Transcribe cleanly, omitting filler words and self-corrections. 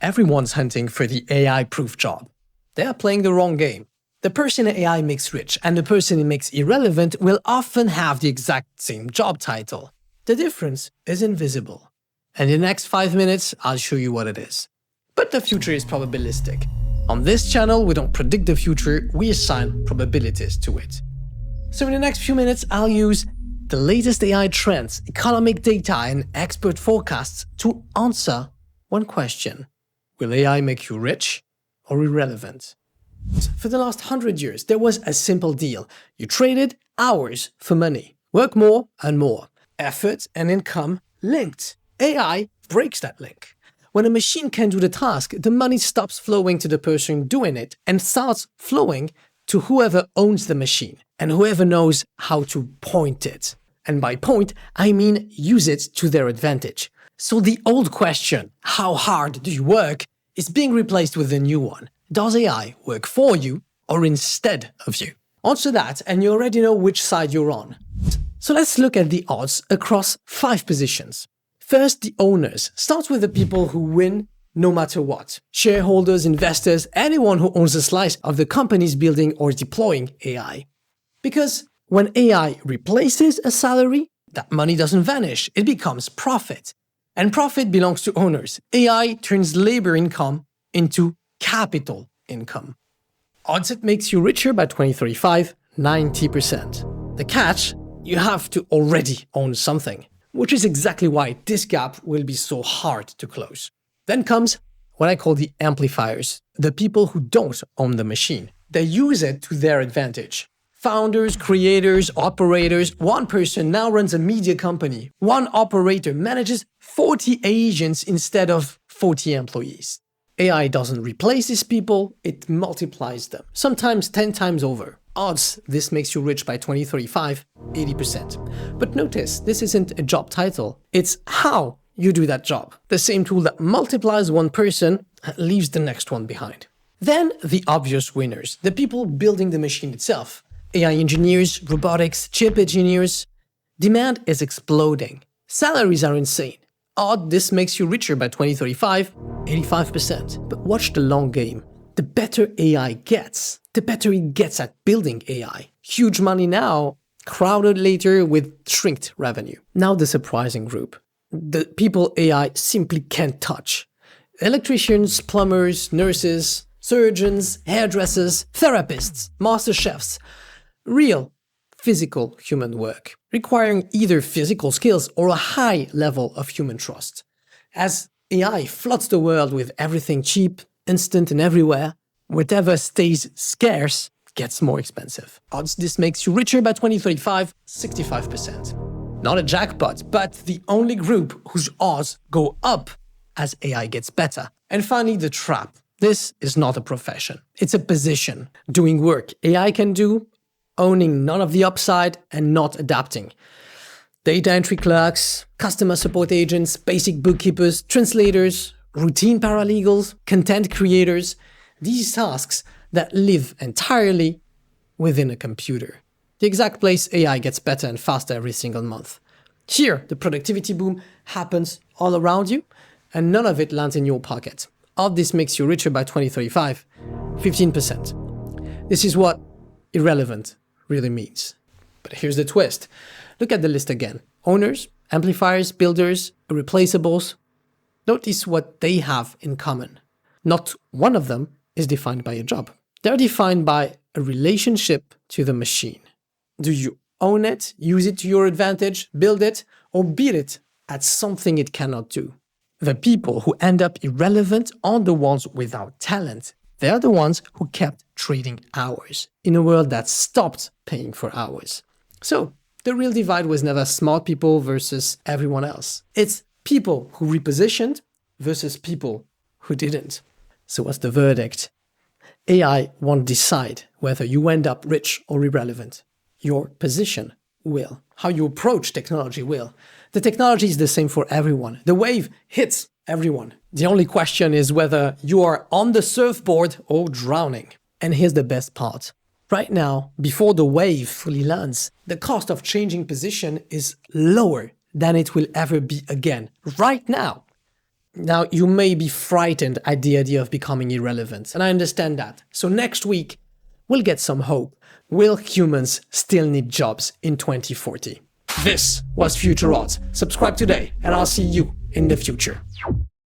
Everyone's hunting for the AI-proof job. They are playing the wrong game. The person AI makes rich and the person it makes irrelevant will often have the exact same job title. The difference is invisible. And in the next 5 minutes, I'll show you what it is. But the future is probabilistic. On this channel, we don't predict the future, we assign probabilities to it. So in the next few minutes, I'll use the latest AI trends, economic data, and expert forecasts to answer one question. Will AI make you rich or irrelevant? For the last 100 years, there was a simple deal. You traded hours for money. Work more and more. Effort and income linked. AI breaks that link. When a machine can do the task, the money stops flowing to the person doing it and starts flowing to whoever owns the machine and whoever knows how to point it. And by point, I mean use it to their advantage. So the old question, how hard do you work, is being replaced with a new one. Does AI work for you or instead of you? Answer that and you already know which side you're on. So let's look at the odds across 5 positions. First, the owners. Start with the people who win no matter what. Shareholders, investors, anyone who owns a slice of the companies building or deploying AI. Because when AI replaces a salary, that money doesn't vanish, it becomes profit. And profit belongs to owners. AI turns labor income into capital income. Odds it makes you richer by 2035, 90%. The catch, you have to already own something, which is exactly why this gap will be so hard to close. Then comes what I call the amplifiers, the people who don't own the machine. They use it to their advantage. Founders, creators, operators, one person now runs a media company. One operator manages 40 agents instead of 40 employees. AI doesn't replace these people, it multiplies them, sometimes 10 times over. Odds this makes you rich by 2035, 80%. But notice, this isn't a job title, it's how you do that job. The same tool that multiplies one person leaves the next one behind. Then the obvious winners, the people building the machine itself. AI engineers, robotics, chip engineers. Demand is exploding. Salaries are insane. Odd this makes you richer by 2035, 85%. But watch the long game. The better AI gets, the better it gets at building AI. Huge money now, crowded later with shrinked revenue. Now the surprising group. The people AI simply can't touch. Electricians, plumbers, nurses, surgeons, hairdressers, therapists, master chefs. Real physical human work, requiring either physical skills or a high level of human trust. As AI floods the world with everything cheap, instant and everywhere, whatever stays scarce gets more expensive. Odds this makes you richer by 2035, 65%. Not a jackpot, but the only group whose odds go up as AI gets better. And finally, the trap. This is not a profession. It's a position. Doing work AI can do, owning none of the upside and not adapting. Data entry clerks, customer support agents, basic bookkeepers, translators, routine paralegals, content creators, these tasks that live entirely within a computer. The exact place AI gets better and faster every single month. Here, the productivity boom happens all around you and none of it lands in your pocket. All this makes you richer by 2035, 15%. This is what irrelevant really means. But here's the twist. Look at the list again. Owners, amplifiers, builders, irreplaceables. Notice what they have in common. Not one of them is defined by a job. They're defined by a relationship to the machine. Do you own it, use it to your advantage, build it, or beat it at something it cannot do? The people who end up irrelevant aren't the ones without talent. They're the ones who kept trading hours in a world that stopped paying for hours. So, the real divide was never smart people versus everyone else. It's people who repositioned versus people who didn't. So what's the verdict? AI won't decide whether you end up rich or irrelevant. Your position will. How you approach technology will. The technology is the same for everyone. The wave hits everyone. The only question is whether you are on the surfboard or drowning. And here's the best part. Right now, before the wave fully lands, the cost of changing position is lower than it will ever be again. Right now. Now, you may be frightened at the idea of becoming irrelevant, and I understand that. So next week, we'll get some hope. Will humans still need jobs in 2040? This was Future Odds. Subscribe today, and I'll see you in the future.